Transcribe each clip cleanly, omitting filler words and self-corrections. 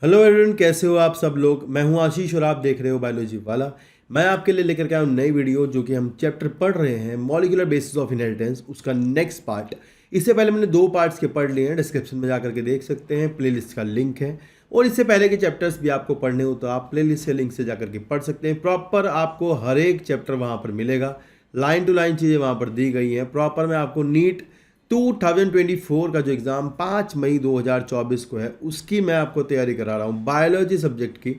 Hello everyone, कैसे हो आप सब लोग। मैं हूं आशीष और आप देख रहे हो बायोलॉजी वाला। मैं आपके लिए लेकर के आया हूं नई वीडियो जो कि हम चैप्टर पढ़ रहे हैं मॉलिक्यूलर बेसिस ऑफ इनहेरिटेंस, उसका नेक्स्ट पार्ट। इससे पहले मैंने 2 पार्ट्स के पढ़ लिए हैं, डिस्क्रिप्शन में जाकर के देख सकते हैं, प्लेलिस्ट का लिंक है। और इससे पहले के चैप्टर्स भी आपको पढ़ने हो तो आप प्लेलिस्ट के लिंक से जाकर के पढ़ सकते हैं। प्रॉपर आपको हर एक चैप्टर वहाँ पर मिलेगा, लाइन टू लाइन चीज़ें वहाँ पर दी गई हैं। प्रॉपर मैं आपको नीट 2024 का जो एग्ज़ाम 5 मई 2024 को है उसकी मैं आपको तैयारी करा रहा हूँ। बायोलॉजी सब्जेक्ट की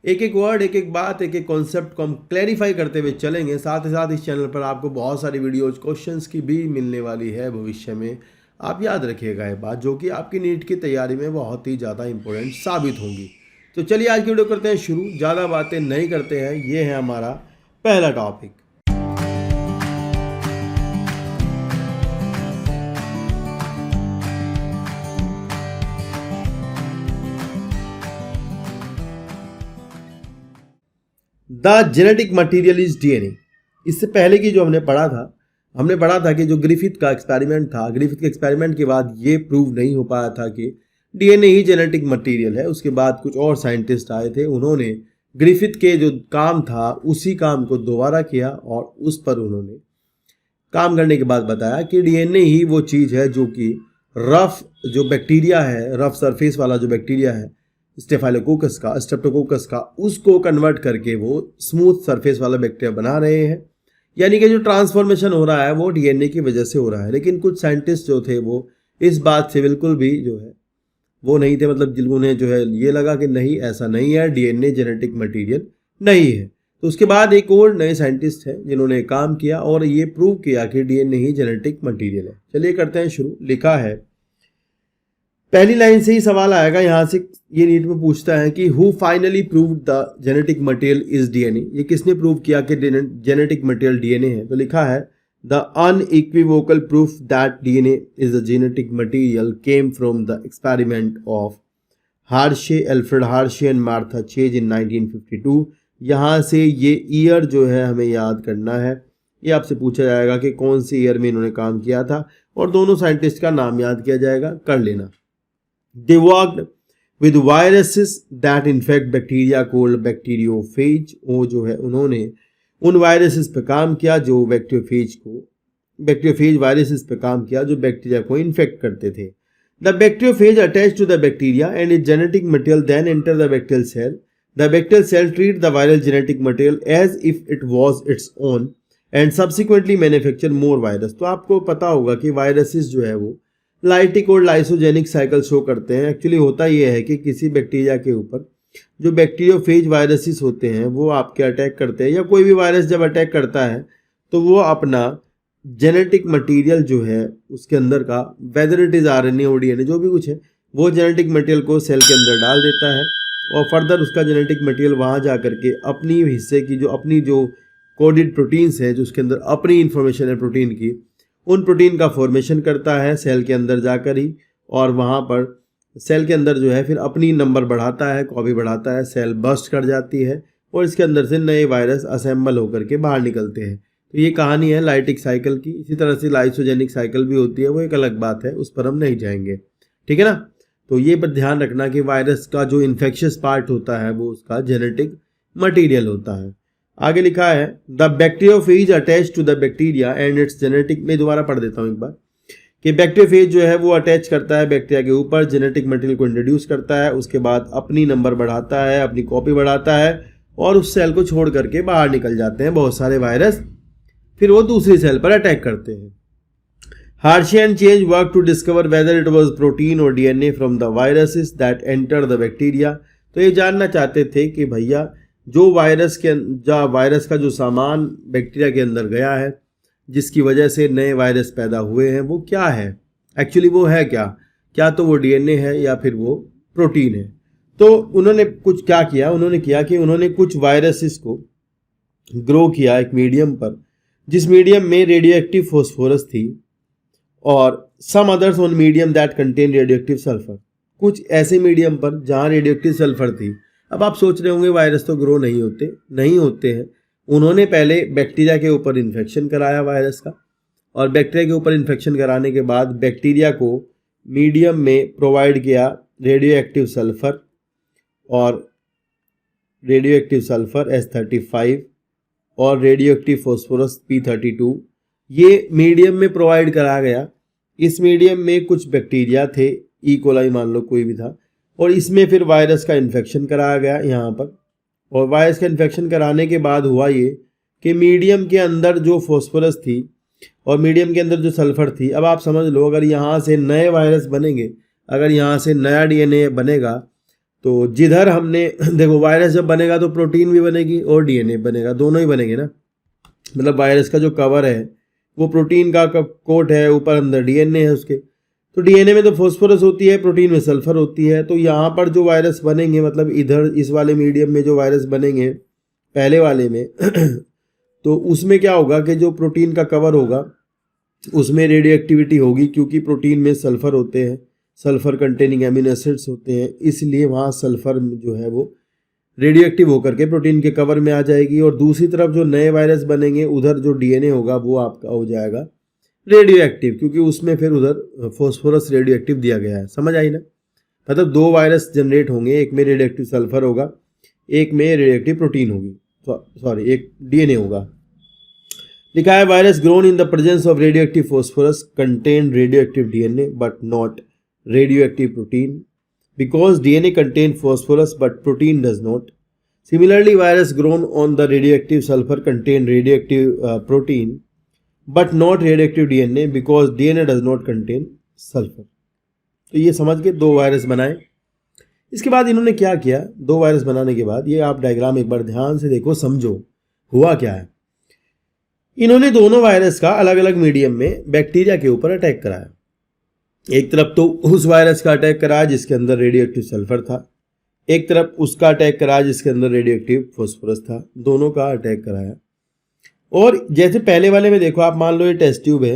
एक एक वर्ड, एक एक बात, एक एक कॉन्सेप्ट को हम क्लैरिफाई करते हुए चलेंगे। साथ ही साथ इस चैनल पर आपको बहुत सारी वीडियोज क्वेश्चंस की भी मिलने वाली है भविष्य में। आप याद रखिएगा ये बात, जो कि आपकी नीट की तैयारी में बहुत ही ज़्यादा इंपॉर्टेंट साबित होंगी। तो चलिए आज की वीडियो करते हैं शुरू, ज़्यादा बातें नहीं करते हैं। ये है हमारा पहला topic. The genetic material is DNA. इससे पहले की जो हमने पढ़ा था कि जो ग्रिफिथ का एक्सपेरिमेंट था, ग्रिफिथ के एक्सपेरिमेंट के बाद ये प्रूव नहीं हो पाया था कि डीएनए ही जेनेटिक मटीरियल है। उसके बाद कुछ और साइंटिस्ट आए थे, उन्होंने ग्रिफिथ के जो काम था उसी काम को दोबारा किया और उस पर उन्होंने काम करने के बाद बताया कि डीएनए ही वो चीज़ है जो कि रफ जो बैक्टीरिया है, रफ सरफेस वाला जो बैक्टीरिया है स्ट्रेप्टोकोकस का, उसको कन्वर्ट करके वो स्मूथ सरफेस वाला बैक्टीरिया बना रहे हैं। यानी कि जो ट्रांसफॉर्मेशन हो रहा है वो डीएनए की वजह से हो रहा है। लेकिन कुछ साइंटिस्ट जो थे वो इस बात से बिल्कुल भी जो है वो नहीं थे, मतलब जिन्होंने जो है ये लगा कि नहीं ऐसा नहीं है, डीएनए जेनेटिक मटीरियल नहीं है। तो उसके बाद एक और नए साइंटिस्ट हैं जिन्होंने काम किया और ये प्रूव किया कि डीएनए ही जेनेटिक मटीरियल है। चलिए करते हैं शुरू। लिखा है, पहली लाइन से ही सवाल आएगा यहाँ से, ये नीट में पूछता है कि who finally proved the genetic material is DNA. ये किसने प्रूव किया कि जेनेटिक मटेरियल डीएनए है। तो लिखा है the unequivocal proof that DNA is the genetic material came from the experiment of Hershey, Alfred Hershey and Martha Chase in 1952। यहाँ से ये ईयर जो है हमें याद करना है। ये आपसे पूछा जाएगा कि कौन से ईयर में इन्होंने काम किया था और दोनों साइंटिस्ट का नाम याद किया जाएगा, कर लेना। They worked with viruses that infect bacteria called bacteriophage। वो जो है उन्होंने उन वायरसेस पे काम किया जो बैक्टीरियोफेज वायरसेस पे काम किया जो बैक्टीरिया को इन्फेक्ट करते थे। The bacteriophage attached to the bacteria and its genetic material then enter the bacterial cell. The bacterial cell treat the viral genetic material as if it was its own and subsequently manufacture more virus। तो आपको पता होगा कि viruses जो है वो lytic और lysogenic cycle show करते हैं। एक्चुअली होता यह है कि किसी बैक्टीरिया के ऊपर जो बैक्टीरियोफेज वायरसेस होते हैं वो आपके अटैक करते हैं, या कोई भी वायरस जब अटैक करता है तो वो अपना जेनेटिक मटेरियल जो है उसके अंदर का, वेदर इट इज़ आरएनए और डीएनए जो भी कुछ है, वो जेनेटिक मटेरियल को सेल के अंदर डाल देता है और फर्दर उसका जेनेटिक मटेरियल वहाँ जा करके अपनी हिस्से की जो कोडेड प्रोटीन्स है, जो उसके अंदर अपनी इंफॉर्मेशन है प्रोटीन की, उन प्रोटीन का फॉर्मेशन करता है सेल के अंदर जाकर ही, और वहाँ पर सेल के अंदर जो है फिर अपनी नंबर बढ़ाता है, कॉपी बढ़ाता है, सेल बस्ट कर जाती है और इसके अंदर से नए वायरस असेंबल होकर के बाहर निकलते हैं। तो ये कहानी है लाइटिक साइकिल की। इसी तरह से लाइसोजेनिक साइकिल भी होती है, वो एक अलग बात है, उस पर हम नहीं जाएंगे, ठीक है ना। तो ये पर ध्यान रखना कि वायरस का जो इन्फेक्शियस पार्ट होता है वो उसका जेनेटिक मटीरियल होता है। आगे लिखा है the bacteriophage attach to the bacteria and its genetic. मैं दोबारा पढ़ देता हूँ एक बार कि बैक्टीरियोफेज जो है वो अटैच करता है बैक्टीरिया के ऊपर, जेनेटिक मटेरियल को इंट्रोड्यूस करता है, उसके बाद अपनी नंबर बढ़ाता है, अपनी कॉपी बढ़ाता है और उस सेल को छोड़ करके बाहर निकल जाते हैं बहुत सारे वायरस, फिर वो दूसरी सेल पर अटैक करते हैं। Hershey and Chase work to discover whether it was protein और DNA from the viruses that enter the bacteria. तो ये जानना चाहते थे कि भैया जो वायरस का जो सामान बैक्टीरिया के अंदर गया है जिसकी वजह से नए वायरस पैदा हुए हैं वो क्या है, एक्चुअली वो है क्या तो वो डीएनए है या फिर वो प्रोटीन है। तो उन्होंने कुछ क्या किया, उन्होंने कुछ वायरसेस को ग्रो किया एक मीडियम पर, जिस मीडियम में रेडियो एक्टिव फॉस्फोरस थी और some others on medium that contain radio active sulphur. कुछ ऐसे मीडियम पर जहाँ रेडियो एक्टिव सल्फर थी। अब आप सोच रहे होंगे वायरस तो ग्रो नहीं होते हैं। उन्होंने पहले बैक्टीरिया के ऊपर इन्फेक्शन कराया वायरस का, और बैक्टीरिया के ऊपर इन्फेक्शन कराने के बाद बैक्टीरिया को मीडियम में प्रोवाइड किया रेडियो एक्टिव सल्फर, और रेडियो एक्टिव सल्फर S35 और रेडियो एक्टिव फॉस्फोरस P32 ये मीडियम में प्रोवाइड करा गया। इस मीडियम में कुछ बैक्टीरिया थे, ई कोलाई मान लो कोई भी था, और इसमें फिर वायरस का इन्फेक्शन कराया गया यहाँ पर। और वायरस का इन्फेक्शन कराने के बाद हुआ ये कि मीडियम के अंदर जो फॉस्फोरस थी और मीडियम के अंदर जो सल्फर थी, अब आप समझ लो अगर यहाँ से नए वायरस बनेंगे, अगर यहाँ से नया डीएनए बनेगा तो जिधर हमने देखो वायरस जब बनेगा तो प्रोटीन भी बनेगी और डीएनए बनेगा, दोनों ही बनेंगे ना। मतलब वायरस का जो कवर है वो प्रोटीन का कोट है, ऊपर अंदर डीएनए है उसके। तो डीएनए में तो फॉस्फोरस होती है, प्रोटीन में सल्फर होती है। तो यहाँ पर जो वायरस बनेंगे, मतलब इधर इस वाले मीडियम में जो वायरस बनेंगे पहले वाले में तो उसमें क्या होगा कि जो प्रोटीन का कवर होगा उसमें रेडियो एक्टिविटी होगी, क्योंकि प्रोटीन में सल्फर होते हैं, सल्फर कंटेनिंग एमिनो एसिड्स होते हैं, इसलिए वहाँ सल्फर जो है वो रेडियो एक्टिव होकर के प्रोटीन के कवर में आ जाएगी। और दूसरी तरफ जो नए वायरस बनेंगे उधर जो डीएनए होगा वो आपका हो जाएगा रेडियो एक्टिव, क्योंकि उसमें फिर उधर फॉस्फोरस रेडियो एक्टिव दिया गया है। समझ आई ना? मतलब दो वायरस जनरेट होंगे, एक में रेडियो एक्टिव सल्फर होगा, एक में रेडियो एक्टिव प्रोटीन होगी, सॉरी एक डीएनए होगा। लिखा है virus grown in the presence of radio active phosphorus contain radio active DNA but not radio active protein because DNA contain phosphorus but protein does not. Similarly, virus grown on the radioactive sulfur contain radioactive protein but not radioactive DNA because DNA does not contain sulfur. तो ये समझ के दो virus बनाए। इसके बाद इन्होंने क्या किया, दो वायरस बनाने के बाद, ये आप डायग्राम एक बार ध्यान से देखो, समझो हुआ क्या है। इन्होंने दोनों वायरस का अलग अलग मीडियम में बैक्टीरिया के ऊपर अटैक कराया। एक तरफ तो उस वायरस का अटैक कराया जिसके अंदर रेडियो एक्टिव सल्फर था, एक तरफ उसका अटैक कराया जिसके अंदर रेडियो एक्टिव फॉस्फोरस था, दोनों का अटैक कराया। और जैसे पहले वाले में देखो, आप मान लो ये टेस्ट ट्यूब है,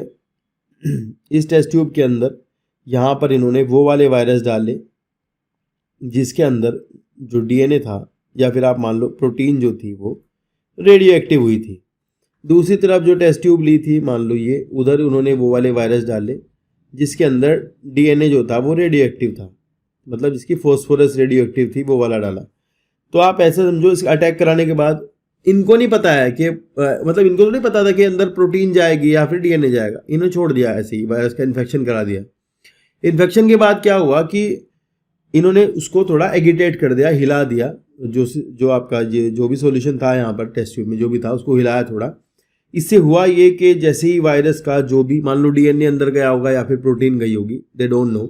इस टेस्ट ट्यूब के अंदर यहाँ पर इन्होंने वो वाले वायरस डाले जिसके अंदर जो डीएनए था या फिर आप मान लो प्रोटीन जो थी वो रेडियो एक्टिव हुई थी। दूसरी तरफ जो टेस्ट ट्यूब ली थी, मान लो ये, उधर उन्होंने वो वाले वायरस डाले जिसके अंदर डीएनए जो था वो रेडियो एक्टिव था, मतलब जिसकी फॉस्फोरस रेडियो एक्टिव थी, वो वाला डाला। तो आप ऐसे समझो, इस अटैक कराने के बाद इनको नहीं पता है कि मतलब इनको तो नहीं पता था कि अंदर प्रोटीन जाएगी या फिर डीएनए जाएगा, इन्होंने छोड़ दिया ऐसे ही, वायरस का इन्फेक्शन करा दिया। इन्फेक्शन के बाद क्या हुआ कि इन्होंने उसको थोड़ा एगिटेट कर दिया, हिला दिया, जो आपका ये जो भी सॉल्यूशन था यहाँ पर टेस्ट ट्यूब में जो भी था उसको हिलाया थोड़ा। इससे हुआ ये कि जैसे ही वायरस का जो भी मान लो डीएनए अंदर गया होगा या फिर प्रोटीन गई होगी, दे डोंट नो,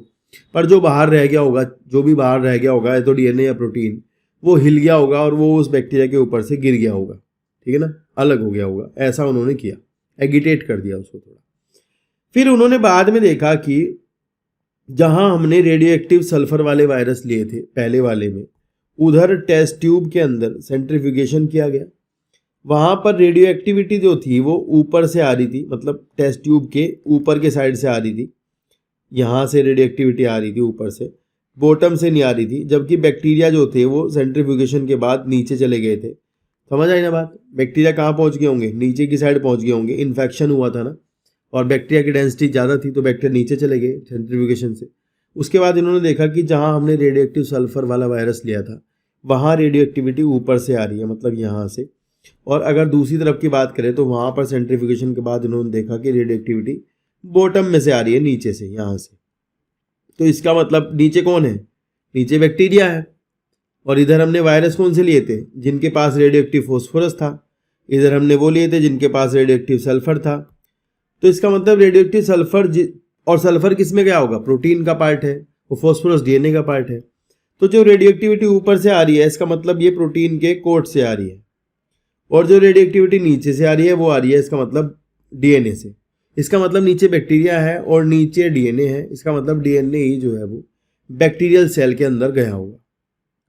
पर जो बाहर रह गया होगा, जो भी बाहर रह गया होगा, या तो डीएनए या प्रोटीन, वो हिल गया होगा और वो उस बैक्टीरिया के ऊपर से गिर गया होगा, ठीक है ना, अलग हो गया होगा। ऐसा उन्होंने किया, एगिटेट कर दिया उसको थोड़ा। फिर उन्होंने बाद में देखा कि जहां हमने रेडियो एक्टिव सल्फर वाले वायरस लिए थे पहले वाले में, उधर टेस्ट ट्यूब के अंदर सेंट्रीफ्यूगेशन किया गया, वहाँ पर रेडियो एक्टिविटी जो थी वो ऊपर से आ रही थी, मतलब टेस्ट ट्यूब के ऊपर के साइड से आ रही थी, यहाँ से रेडियो एक्टिविटी आ रही थी ऊपर से, बॉटम से नहीं आ रही थी। जबकि बैक्टीरिया जो थे वो सेंट्रीफ्यूगेशन के बाद नीचे चले गए थे। समझ आई ना बात? बैक्टीरिया कहाँ पहुँच गए होंगे? नीचे की साइड पहुँच गए होंगे, इन्फेक्शन हुआ था ना, और बैक्टीरिया की डेंसिटी ज़्यादा थी तो बैक्टीरिया नीचे चले गए सेंट्रीफ्यूगेशन से। उसके बाद इन्होंने देखा कि जहाँ हमने रेडियो एक्टिव सल्फर वाला वायरस लिया था वहाँ रेडियो एक्टिविटी ऊपर से आ रही है, मतलब यहाँ से। और अगर दूसरी तरफ की बात करें तो वहाँ पर सेंट्रीफ्यूगेशन के बाद इन्होंने देखा कि रेडियो एक्टिविटी बॉटम में से आ रही है, नीचे से, यहाँ से। तो इसका मतलब नीचे कौन है? नीचे बैक्टीरिया है। और इधर हमने वायरस कौन से लिए थे? जिनके पास रेडियो एक्टिव फॉस्फोरस था। इधर हमने वो लिए थे जिनके पास रेडियो एक्टिव सल्फर था। तो इसका मतलब रेडियो एक्टिव सल्फर और सल्फर किस में गया होगा? प्रोटीन का पार्ट है, वो फॉस्फोरस डीएनए का पार्ट है। तो जो रेडियो एक्टिविटी ऊपर से आ रही है इसका मतलब ये प्रोटीन के कोट से आ रही है, और जो रेडियो एक्टिविटी नीचे से आ रही है वो आ रही है इसका मतलब डीएनए से। इसका मतलब नीचे बैक्टीरिया है और नीचे डीएनए है, इसका मतलब डीएनए ही जो है वो बैक्टीरियल सेल के अंदर गया होगा।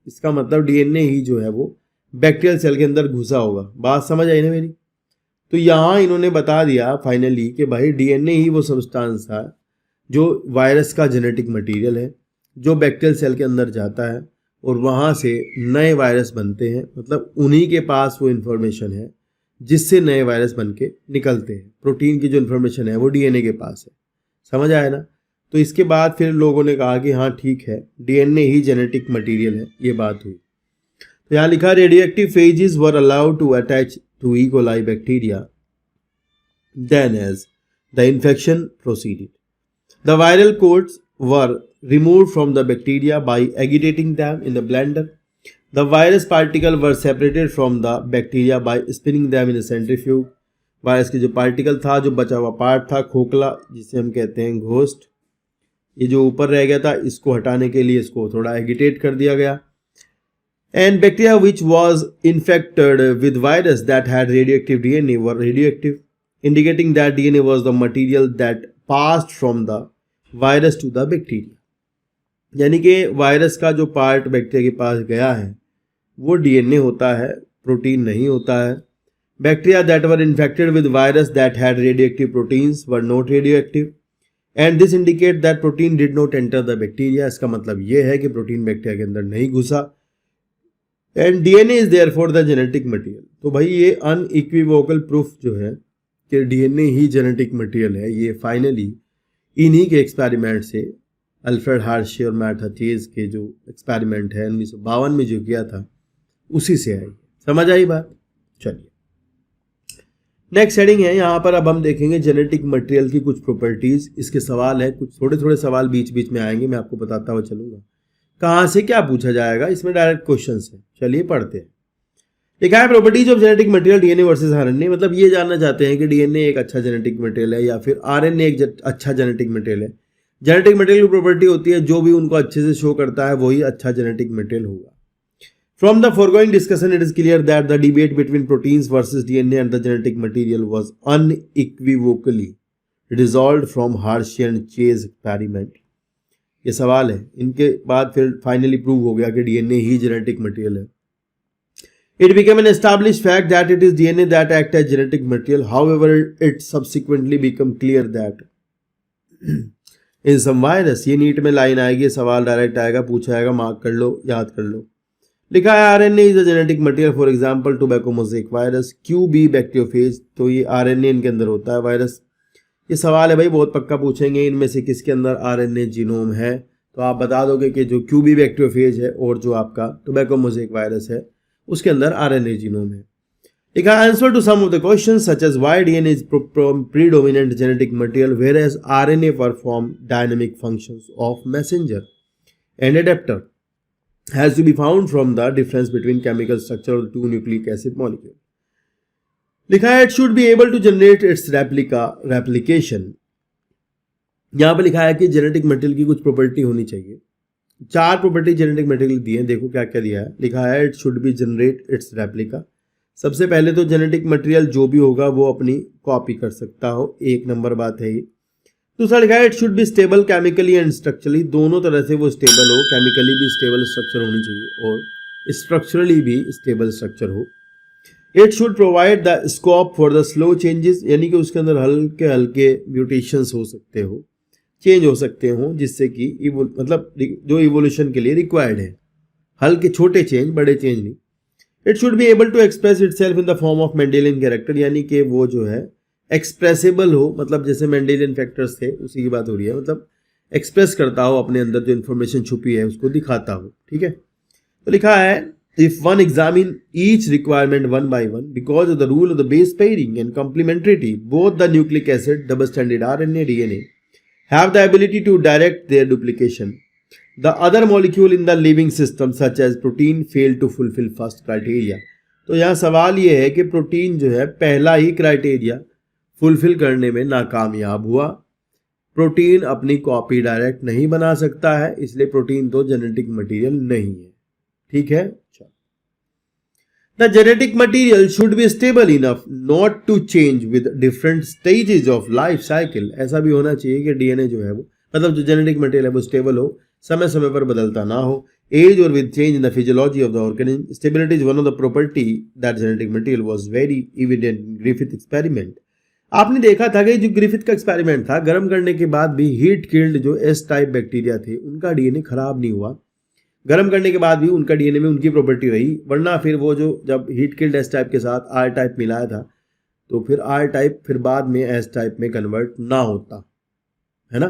इसका मतलब डीएनए ही जो है वो बैक्टीरियल सेल के अंदर घुसा होगा। बात समझ आई ना मेरी? तो यहाँ इन्होंने बता दिया फाइनली कि भाई डीएनए ही वो सब्सटेंस था जो वायरस का जेनेटिक मटेरियल है, जो बैक्टीरियल सेल के अंदर जाता है और वहाँ से नए वायरस बनते हैं। मतलब उन्हीं के पास वो इन्फॉर्मेशन है जिससे नए वायरस बन के निकलते हैं। प्रोटीन की जो इन्फॉर्मेशन है वो डीएनए के पास है। समझ आया ना? तो इसके बाद फिर लोगों ने कहा कि हाँ ठीक है, डीएनए ही जेनेटिक मटेरियल है, ये बात हुई। तो यहाँ लिखा radio active phages were allowed to attach to E coli bacteria then as the infection proceeded the viral coats were removed from the bacteria by agitating them in the blender. The virus particles were separated from the bacteria by spinning them in a centrifuge. Virus के जो particle था, जो बचा हुआ part था, खोखला जिसे हम कहते हैं घोस्ट, ये जो ऊपर रह गया था, इसको हटाने के लिए इसको थोड़ा एगिटेट कर दिया गया. And bacteria which was infected with virus that had radioactive DNA were radioactive, indicating that DNA was the material that passed from the virus to the bacteria. यानी कि वायरस का जो पार्ट बैक्टीरिया के पास गया है वो डीएनए होता है, प्रोटीन नहीं होता है. Bacteria that were infected with virus that had radioactive proteins were not radioactive and this indicate that protein did not enter the bacteria. इसका मतलब ये है कि प्रोटीन बैक्टीरिया के अंदर नहीं घुसा. And DNA is therefore the genetic material. तो भाई ये अनइक्विवोकल प्रूफ जो है कि डीएनए ही जेनेटिक मटेरियल है, ये फाइनली इन्हीं के एक्सपेरिमेंट से, अल्फ्रेड हार्शे और मैट हचेज के जो एक्सपेरिमेंट है 1952 में जो किया था, उसी से आई. समझ आई बात? चलिए नेक्स्ट हेडिंग है, यहाँ पर अब हम देखेंगे जेनेटिक मटेरियल की कुछ प्रॉपर्टीज. इसके सवाल है, कुछ थोड़े थोड़े सवाल बीच बीच में आएंगे, मैं आपको बताता हुआ चलूंगा कहाँ से क्या पूछा जाएगा. इसमें डायरेक्ट क्वेश्चंस है. चलिए पढ़ते हैं. लिखा है properties of genetic material DNA versus RNA. मतलब ये जानना चाहते हैं कि डीएनए एक अच्छा जेनेटिक मटेरियल है या फिर आरएनए एक अच्छा जेनेटिक मटेरियल है. जेनेटिक मटेरियल की प्रॉपर्टी होती है जो भी उनको अच्छे से शो करता है वही अच्छा जेनेटिक मटेरियल होगा. From the foregoing discussion it is clear that the debate between proteins versus DNA and the genetic material was unequivocally resolved from Hershey and Chase experiment. ये सवाल है, इनके बाद फिर फाइनली प्रूव हो गया कि डीएनए ही जेनेटिक मटेरियल है. It became an established fact that it is DNA that act as genetic material. However, it subsequently became clear that in some virus, ये नीट में लाइन आएगी, सवाल डायरेक्ट आएगा, पूछा आएगा, मार्क कर लो, याद कर लो. लिखा है RNA is a genetic material. For example tobacco mosaic virus, QB bacteriophage. तो ये आरएनए इनके अंदर होता है वायरस. ये सवाल है भाई, बहुत पक्का पूछेंगे, इनमें से किसके अंदर आरएनए जीनोम है. तो आप बता दोगे कि जो क्यूबी बैक्टीरियोफेज है और जो आपका टोबैको मोज़ेक वायरस है उसके अंदर आरएनए जीनोम है. लिखा answer to some of the questions such as why DNA is predominant genetic material whereas RNA perform dynamic functions of messenger and adapter has to be found from the difference between chemical structure of two nucleic acid molecule. लिखा है it should be able to generate its replication. यहां पर लिखा है कि genetic material की कुछ property होनी चाहिए. 4 प्रॉपर्टी जेनेटिक मटेरियल दी है. देखो क्या क्या दिया है. लिखा है it should B generate it's replica. सबसे पहले तो जेनेटिक मटेरियल जो भी होगा वो अपनी कॉपी कर सकता हो, 1 नंबर बात है ये. दूसरा लिखा है it should be stable chemically and structurally. दोनों तरह से वो स्टेबल हो, केमिकली भी स्टेबल स्ट्रक्चर होनी चाहिए और स्ट्रक्चरली भी स्टेबल स्ट्रक्चर हो. It should provide the scope for the slow changes. यानी कि उसके अंदर हल्के हल्के म्यूटेशंस हो सकते हो, चेंज हो सकते हो, जिससे कि मतलब जो इवोल्यूशन के लिए रिक्वायर्ड है. हल्के छोटे चेंज, बड़े चेंज नहीं. It should be able to express itself in the form of Mendelian character. यानी कि वो जो है एक्सप्रेसिबल हो, मतलब जैसे मेंडेलियन फैक्टर्स थे उसी की बात हो रही है, मतलब एक्सप्रेस करता हो, अपने अंदर जो इन्फॉर्मेशन छुपी है उसको दिखाता हो. ठीक है. तो लिखा है if one examine each requirement one by one because of the rule of the base pairing and complementarity both the nucleic acid double standard RNA DNA have the ability to direct their duplication. The other molecule in the living system such as protein fail to fulfill first criteria. तो यहाँ सवाल ये है कि protein जो है पहला ही criteria fulfil करने में नाकामयाब हुआ. प्रोटीन अपनी कॉपी डायरेक्ट नहीं बना सकता है, इसलिए प्रोटीन तो जेनेटिक मटेरियल नहीं है. ठीक है. The genetic material should be stable enough not to change with different stages of life cycle. ऐसा भी होना चाहिए कि डीएनए जो है वो, मतलब जो जेनेटिक मटेरियल है वो स्टेबल हो, समय समय पर बदलता ना हो. एज और with change in the physiology of the organism. Stability is one of the property that genetic material was very evident in Griffith experiment. आपने देखा था कि जो ग्रिफिथ का एक्सपेरिमेंट था, गर्म करने के बाद भी हीट किल्ड जो एस टाइप बैक्टीरिया थे उनका डीएनए खराब नहीं हुआ. गर्म करने के बाद भी उनका डीएनए में उनकी प्रॉपर्टी रही. वरना फिर वो जो जब हीट किल्ड एस टाइप के साथ आर टाइप मिलाया था तो फिर आर टाइप फिर बाद में एस टाइप में कन्वर्ट ना होता है ना.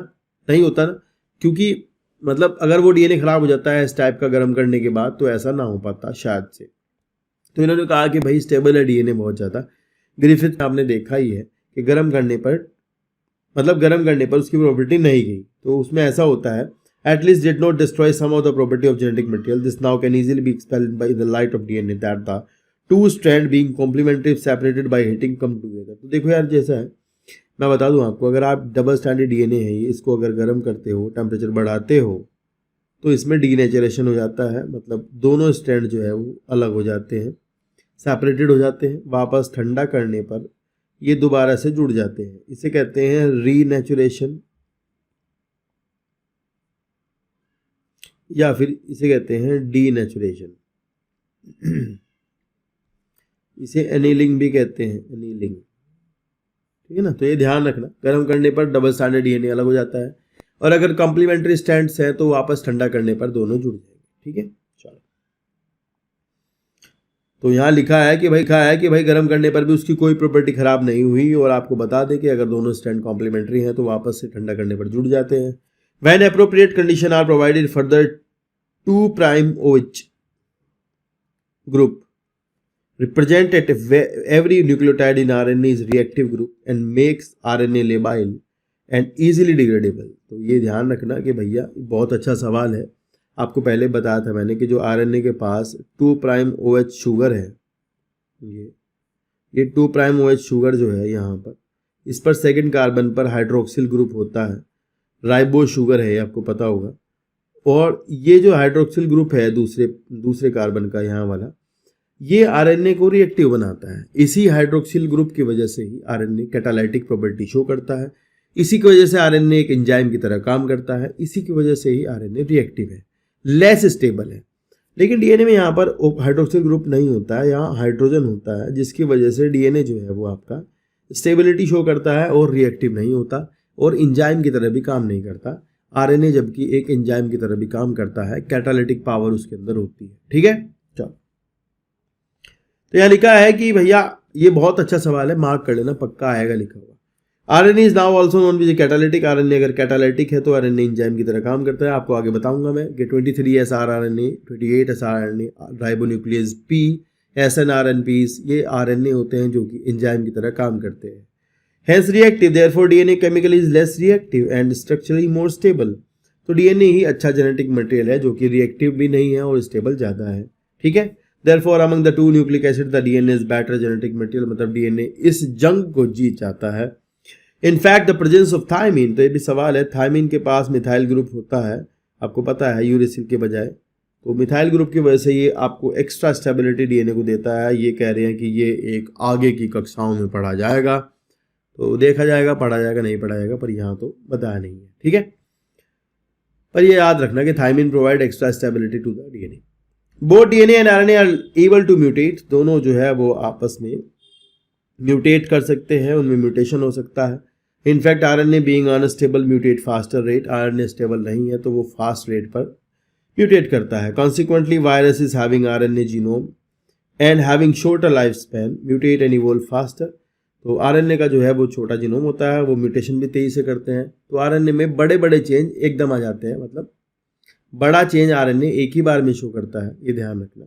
नहीं होता ना, क्योंकि मतलब अगर वो डीएनए खराब हो जाता है इस टाइप का गर्म करने के बाद तो ऐसा ना हो पाता शायद से। तो इन्होंने कहा कि भाई स्टेबल है डीएनए बहुत ज़्यादा। ग्रिफिथ आपने देखा ही है कि गर्म करने पर उसकी प्रॉपर्टी नहीं गई, तो उसमें ऐसा होता है at least did not destroy some of the property of genetic material. This now can easily be expelled by the light of DNA that the two strand being complementary separated by heating come together. तो देखो यार जैसा है, मैं बता दूं आपको, अगर आप डबल स्टैंडर्ड डीएनए है इसको अगर गर्म करते हो, टेम्परेचर बढ़ाते हो, तो इसमें डीनेचुरेशन हो जाता है, मतलब दोनों स्ट्रैंड जो है वो अलग हो जाते हैं, सेपरेटेड हो जाते हैं। वापस ठंडा करने पर ये दोबारा से जुड़ जाते हैं, इसे कहते हैं रीनेचुरेशन, या फिर इसे कहते हैं डीनेचुरेशन। इसे एनीलिंग भी कहते हैं, एनीलिंग, ठीक है ना। तो ये ध्यान रखना, गर्म करने पर डबल स्टैंडर्ड डीएनए अलग हो जाता है, और अगर कॉम्प्लीमेंट्री स्ट्रैंड्स हैं तो वापस ठंडा करने पर दोनों जुड़ जाएंगे, ठीक है। चलो, तो यहाँ लिखा है कि भाई गर्म करने पर भी उसकी कोई प्रॉपर्टी खराब नहीं हुई, और आपको बता दें कि अगर दोनों स्ट्रैंड कॉम्प्लीमेंट्री हैं तो वापस से ठंडा करने पर जुड़ जाते हैं। When appropriate conditions are provided, further 2' OH group represent at every nucleotide in RNA is reactive group and makes RNA labile and easily degradable. तो ये ध्यान रखना कि भैया बहुत अच्छा सवाल है, आपको पहले बताया था मैंने कि जो RNA के पास 2' OH शुगर है, ये 2' OH शुगर जो है यहाँ पर, इस पर सेकंड कार्बन पर हाइड्रोक्सिल ग्रुप होता है, राइबो शुगर है, आपको पता होगा। और ये जो हाइड्रोक्सिल ग्रुप है दूसरे कार्बन का यहाँ वाला, ये आरएनए को रिएक्टिव बनाता है। इसी हाइड्रोक्सिल ग्रुप की वजह से ही आरएनए कैटालाइटिक प्रॉपर्टी शो करता है, इसी की वजह से आरएनए एक एंजाइम की तरह काम करता है, इसी की वजह से ही आरएनए रिएक्टिव है, लेस स्टेबल है। लेकिन डीएनए में यहाँ पर हाइड्रोक्सिल ग्रुप नहीं होता है, यहाँ हाइड्रोजन होता है, जिसकी वजह से डीएनए जो है वो आपका स्टेबिलिटी शो करता है और रिएक्टिव नहीं होता, और एंजाइम की तरह भी काम नहीं करता। आरएनए जबकि एक एंजाइम की तरह भी काम करता है, कैटालिटिक पावर उसके अंदर होती है, ठीक है। चलो, तो यहाँ लिखा है कि भैया ये बहुत अच्छा सवाल है, मार्क कर लेना, पक्का आएगा लिखा हुआ। RNA is now also known as catalytic. RNA अगर कैटालिटिक है तो आरएनए एंजाइम की तरह काम करता है। आपको आगे बताऊंगा मैं कि 23 srRNA, 28 srRNA, ribonuclease P, SNRNPs, ये आरएनए होते हैं जो कि एंजाइम की तरह काम करते हैं। Hence reactive, therefore DNA chemically is less reactive and structurally more stable. तो डीएनए ही अच्छा जेनेटिक मटेरियल है जो कि रिएक्टिव भी नहीं है और स्टेबल ज़्यादा है, ठीक है। Therefore among the two nucleic acid the DNA is better genetic material, मतलब डीएनए इस जंग को जीत जाता है। In fact the presence of thiamine, तो ये भी सवाल है, थायमिन के पास मिथाइल ग्रुप होता है, आपको पता है, यूरेसिल के बजाय, तो मिथाइल ग्रुप की वजह से ये आपको एक्स्ट्रा स्टेबिलिटी डीएनए को देता है। ये कह रहे हैं कि ये एक आगे की कक्षाओं में पढ़ा जाएगा, तो देखा जाएगा, पढ़ा जाएगा नहीं पढ़ा जाएगा, पर यहाँ तो बताया नहीं है, ठीक है। पर ये याद रखना कि thymine provide extra stability to the DNA. Both DNA and RNA are able to mutate, दोनों जो है वो आपस में म्यूटेट कर सकते हैं, उनमें म्यूटेशन हो सकता है। In fact RNA being unstable mutate faster rate, RNA stable नहीं है तो वो फास्ट रेट पर म्यूटेट करता है। Consequently virus is having RNA genome and having shorter life span mutate and evolve faster. तो आरएनए का जो है वो छोटा जीनोम होता है, वो म्यूटेशन भी तेजी से करते हैं, तो आरएनए में बड़े बड़े चेंज एकदम आ जाते हैं, मतलब बड़ा चेंज आरएनए एक ही बार में शो करता है, ये ध्यान रखना।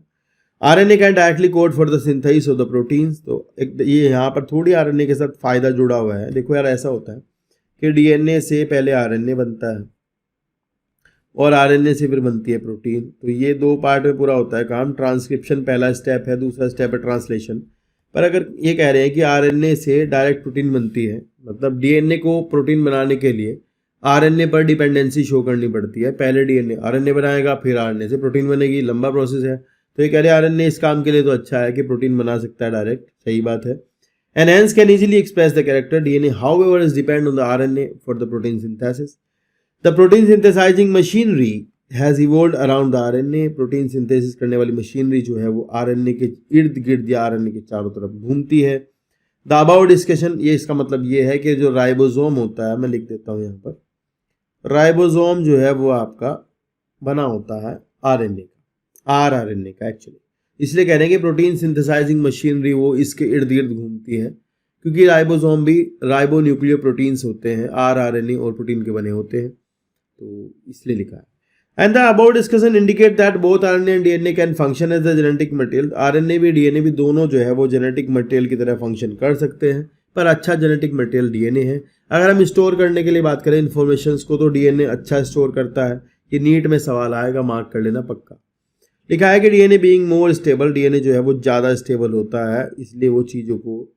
RNA can directly code for the synthesis of the proteins, तो ये यहाँ पर थोड़ी आरएनए के साथ फायदा जुड़ा हुआ है। देखो यार ऐसा होता है कि डीएनए से पहले आरएनए बनता है और आरएनए से फिर बनती है प्रोटीन, तो ये दो पार्ट में पूरा होता है काम। ट्रांसक्रिप्शन पहला स्टेप है, दूसरा स्टेप है ट्रांसलेशन। पर अगर ये कह रहे हैं कि आरएनए से डायरेक्ट प्रोटीन बनती है, मतलब डीएनए को प्रोटीन बनाने के लिए आरएनए पर डिपेंडेंसी शो करनी पड़ती है। पहले डीएनए आरएनए बनाएगा, फिर आरएनए से प्रोटीन बनेगी, लंबा प्रोसेस है। तो ये कह रहे हैं आरएनए इस काम के लिए तो अच्छा है कि प्रोटीन बना सकता है डायरेक्ट, सही बात है। And hence can easily express the character DNA however is depend on the RNA for the protein synthesis. The protein synthesising machinery has evolved around the RNA. Protein synthesis करने वाली machinery जो है वो RNA के इर्द गिर्द या RNA के चारों तरफ घूमती है। द अबाउट डिस्कशन, ये इसका मतलब ये है कि जो राइबोसोम होता है, मैं लिख देता हूँ यहाँ पर, राइबोसोम जो है वो आपका बना होता है आरएनए का, आरएनए का एक्चुअली, इसलिए कह रहे हैं कि प्रोटीन सिंथेसाइजिंग मशीनरी वो इसके इर्द गिर्द घूमती है, क्योंकि राइबोसोम भी राइबोन्यूक्लियो प्रोटीन्स होते हैं, आरएनए और प्रोटीन के बने होते हैं। तो इसलिए लिखा है। And the about discussion indicate that both RNA and DNA can function as the genetic material. RNA भी डीएनए भी दोनों जो है वो जेनेटिक मटेरियल की तरह फंक्शन कर सकते हैं, पर अच्छा जेनेटिक मटेरियल डीएनए है। अगर हम स्टोर करने के लिए बात करें इन्फॉर्मेशंस को, तो डीएनए अच्छा स्टोर करता है। ये नीट में सवाल आएगा, मार्क कर लेना पक्का। लिखा है कि DNA being more stable, DNA जो है वो ज़्यादा स्टेबल होता है, इसलिए वो चीज़ों को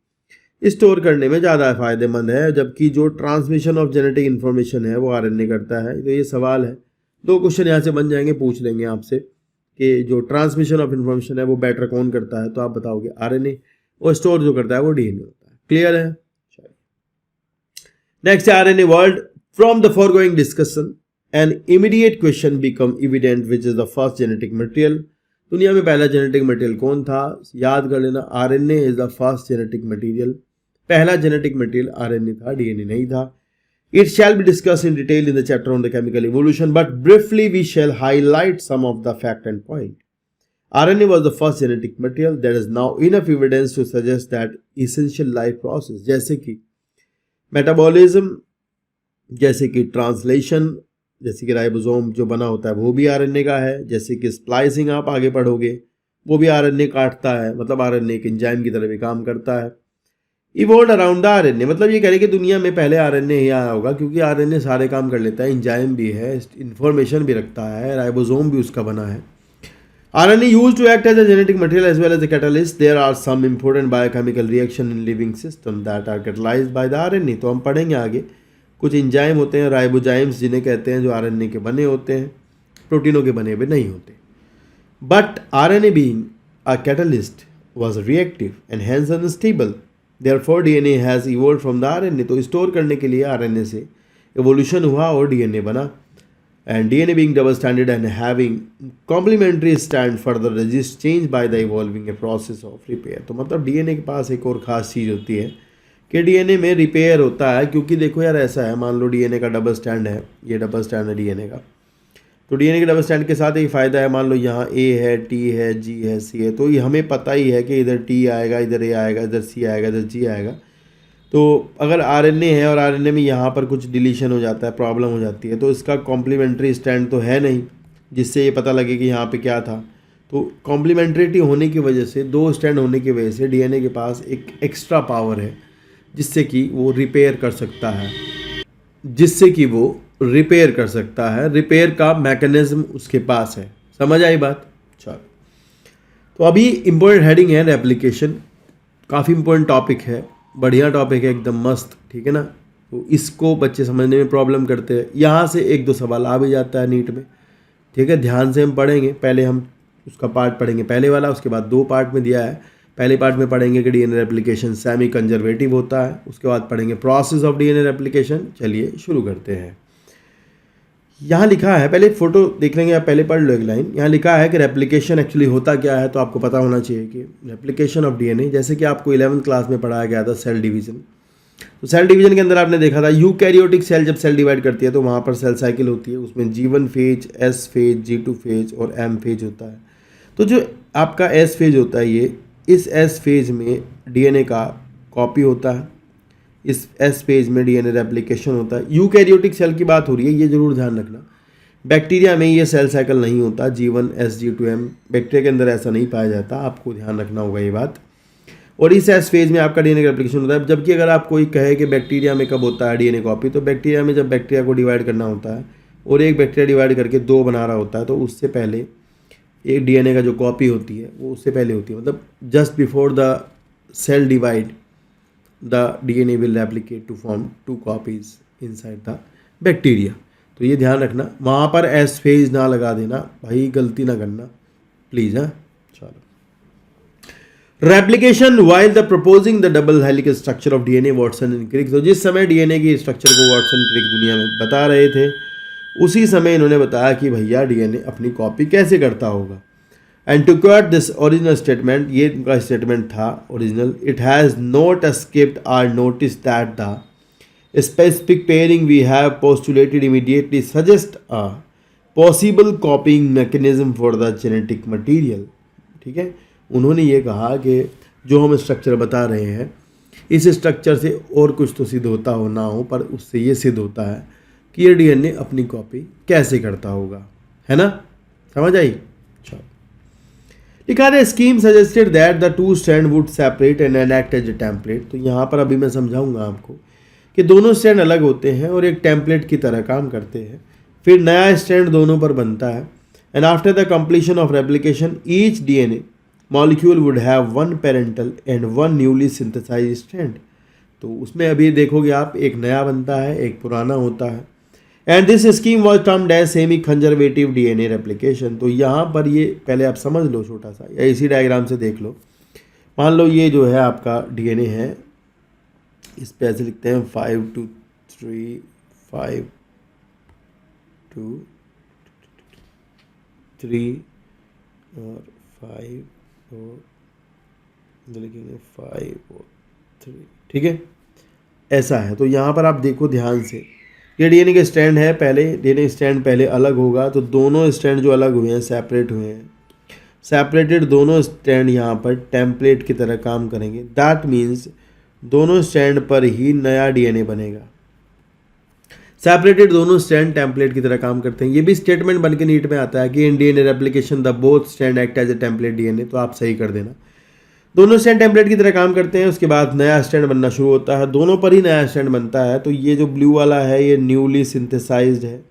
स्टोर करने में ज़्यादा फायदेमंद है, जबकि जो ट्रांसमिशन ऑफ जेनेटिक इन्फॉर्मेशन है वो आरएनए करता है। तो ये सवाल है, 2 क्वेश्चन यहाँ से बन जाएंगे, पूछ लेंगे आपसे कि जो ट्रांसमिशन ऑफ इन्फॉर्मेशन है वो बेटर कौन करता है, तो आप बताओगे आरएनए, और स्टोर जो करता है वो डीएनए होता है। क्लियर है? Next RNA world. From the forgoing discussion an immediate question become evident which is the first genetic material. दुनिया में पहला जेनेटिक मटेरियल कौन था? याद कर लेना, RNA is the first genetic material. पहला जेनेटिक मटेरियल आरएनए था, डीएनए नहीं था। It shall be discussed in detail in the chapter on the chemical evolution, but briefly we shall highlight some of the fact and point. RNA was the first genetic material. There is now enough evidence to suggest that essential life process, जैसे कि metabolism, जैसे कि translation, जैसे कि ribosome जो बना होता है वो भी आरएनए का है, जैसे कि स्प्लाइसिंग आप आगे पढ़ोगे वो भी आरएनए काटता है, मतलब आरएनए एक एंजाइम की तरह भी काम करता है। इवोल्व अराउंड द आरएनए, मतलब ये कह रहे कि दुनिया में पहले आरएनए ही आया होगा, क्योंकि आरएनए सारे काम कर लेता है, एंजाइम भी है, इन्फॉर्मेशन भी रखता है, राइबोसोम भी उसका बना है। RNA used to act as a genetic material as well as a catalyst. There are some important biochemical reaction in living system that are catalyzed by the RNA. तो हम पढ़ेंगे आगे, कुछ एंजाइम होते हैं, राइबोजाइम्स जिन्हें कहते हैं, जो आरएनए के बने होते हैं, प्रोटीनों के बने हुए नहीं होते। But RNA being a catalyst was reactive and hence unstable, therefore DNA has evolved from the RNA. तो स्टोर करने के लिए आरएनए से एवोल्यूशन हुआ और डीएनए बना। And DNA being double stranded and having complementary strand further resist change by the evolving a process of repair. तो मतलब DNA के पास एक और ख़ास चीज़ होती है कि DNA में रिपेयर होता है, क्योंकि देखो यार ऐसा है, मान लो DNA का डबल स्टैंड है, ये डबल स्टैंड है DNA का, तो DNA के डबल स्टैंड के साथ एक फ़ायदा है, मान लो यहाँ A है, T है, G है, C है, तो ये हमें पता ही है कि इधर T आएगा, इधर A आएगा, इधर C आएगा, इधर G आएगा। तो अगर आरएनए है और आरएनए में यहाँ पर कुछ डिलीशन हो जाता है, प्रॉब्लम हो जाती है, तो इसका कॉम्प्लीमेंट्री स्टैंड तो है नहीं जिससे ये पता लगे कि यहाँ पे क्या था। तो कॉम्प्लीमेंट्रिटी होने की वजह से, दो स्टैंड होने की वजह से डीएनए के पास एक एक्स्ट्रा पावर है जिससे कि वो रिपेयर कर सकता है, रिपेयर का मैकेनिज्म उसके पास है। समझ आई बात? चलो, तो अभी इम्पोर्टेंट हेडिंग है रेप्लिकेशन, काफ़ी इम्पोर्टेंट टॉपिक है, बढ़िया टॉपिक है, एकदम मस्त, ठीक है ना। तो इसको बच्चे समझने में प्रॉब्लम करते हैं, यहाँ से 1-2 सवाल आ भी जाता है नीट में, ठीक है। ध्यान से हम पढ़ेंगे, पहले हम उसका पार्ट पढ़ेंगे पहले वाला, उसके बाद 2 पार्ट में दिया है। पहले पार्ट में पढ़ेंगे कि डीएनए रेप्लिकेशन सेमी कंजर्वेटिव होता है, उसके बाद पढ़ेंगे प्रोसेस ऑफ डीएनए रेप्लिकेशन। चलिए शुरू करते हैं। यहाँ लिखा है, पहले फोटो देख लेंगे, आप पहले पढ़ लो एक लाइन। यहाँ लिखा है कि रेप्लिकेशन एक्चुअली होता क्या है, तो आपको पता होना चाहिए कि रेप्लिकेशन ऑफ डीएनए, जैसे कि आपको 11th क्लास में पढ़ाया गया था सेल डिवीजन। तो सेल डिवीजन के अंदर आपने देखा था यूकैरियोटिक सेल जब सेल डिवाइड करती है तो वहाँ पर सेल साइकिल होती है, उसमें G1 phase, S phase, G2 phase और M फेज होता है। तो जो आपका S फेज होता है, ये इस S फेज में डीएनए का कॉपी होता है, इस S फेज में डीएनए रेप्लिकेशन होता है। यूकैरियोटिक सेल की बात हो रही है, ये जरूर ध्यान रखना। बैक्टीरिया में ये सेल साइकिल नहीं होता, G1 S G2 M, bacteria के अंदर ऐसा नहीं पाया जाता, आपको ध्यान रखना होगा ये बात। और इस S फेज में आपका डीएनए रेप्लिकेशन होता है। जबकि अगर आप कोई कहे कि बैक्टीरिया में कब होता है डीएनए कॉपी, तो बैक्टीरिया में जब बैक्टीरिया को डिवाइड करना होता है और एक बैक्टीरिया डिवाइड करके 2 बना रहा होता है, तो उससे पहले एक डीएनए का जो कॉपी होती है वो उससे पहले होती है, मतलब just before the cell divide the DNA will replicate to form 2 copies inside the bacteria। तो ये ध्यान रखना, वहाँ पर S फेज ना लगा देना भाई, गलती ना करना प्लीज़। हाँ चलो, replication while the proposing the double helical structure of DNA Watson and Crick. तो जिस समय डीएनए की स्ट्रक्चर को वाटसन क्रिक दुनिया में बता रहे थे, उसी समय इन्होंने बताया कि भैया डीएनए अपनी कॉपी कैसे करता होगा। And to quote this original statement, ये इनका स्टेटमेंट था original, it has not escaped our notice that the specific pairing we have postulated immediately suggest a possible copying mechanism for the genetic material. ठीक है, उन्होंने ये कहा कि जो हम स्ट्रक्चर बता रहे हैं, इस स्ट्रक्चर से और कुछ तो सिद्ध होता हो ना हो, पर उससे ये सिद्ध होता है कि ये डीएनए अपनी कॉपी कैसे करता होगा, है ना, समझ आई। चलो लिखा है scheme suggested that the two strand would separate and act as a template. तो यहाँ पर अभी मैं समझाऊंगा आपको कि दोनों स्ट्रैंड अलग होते हैं और एक टेम्पलेट की तरह काम करते हैं, फिर नया स्ट्रैंड दोनों पर बनता है, and after the completion of replication each DNA molecule would have one parental and one newly synthesised strand. तो उसमें अभी देखोगे आप, एक नया बनता है, एक पुराना होता है, and this scheme was termed as semi conservative DNA replication. तो यहाँ पर ये पहले आप समझ लो छोटा सा, या इसी डायग्राम से देख लो। मान लो ये जो है आपका डीएनए है, इस पे ऐसे लिखते हैं 5 to 3 5 2 3 और 5 और लिखेंगे 5 और 3, ठीक है, ऐसा है। तो यहाँ पर आप देखो ध्यान से, ये डीएनए के स्ट्रैंड है, पहले डीएनए स्ट्रैंड पहले अलग होगा, तो दोनों स्ट्रैंड जो अलग हुए हैं, सेपरेट हुए हैं, सेपरेटेड दोनों स्ट्रैंड यहाँ पर टेम्पलेट की तरह काम करेंगे। दैट मीन्स दोनों स्ट्रैंड पर ही नया डीएनए बनेगा। सेपरेटेड दोनों स्ट्रैंड टेम्पलेट की तरह काम करते हैं। ये भी स्टेटमेंट बन के नीट में आता है कि in DNA replication the both strand act as a template DNA. तो आप सही कर देना, दोनों स्ट्रैंड टेम्पलेट की तरह काम करते हैं, उसके बाद नया स्ट्रैंड बनना शुरू होता है, दोनों पर ही नया स्ट्रैंड बनता है। तो ये जो ब्लू वाला है ये न्यूली सिंथेसाइज्ड है,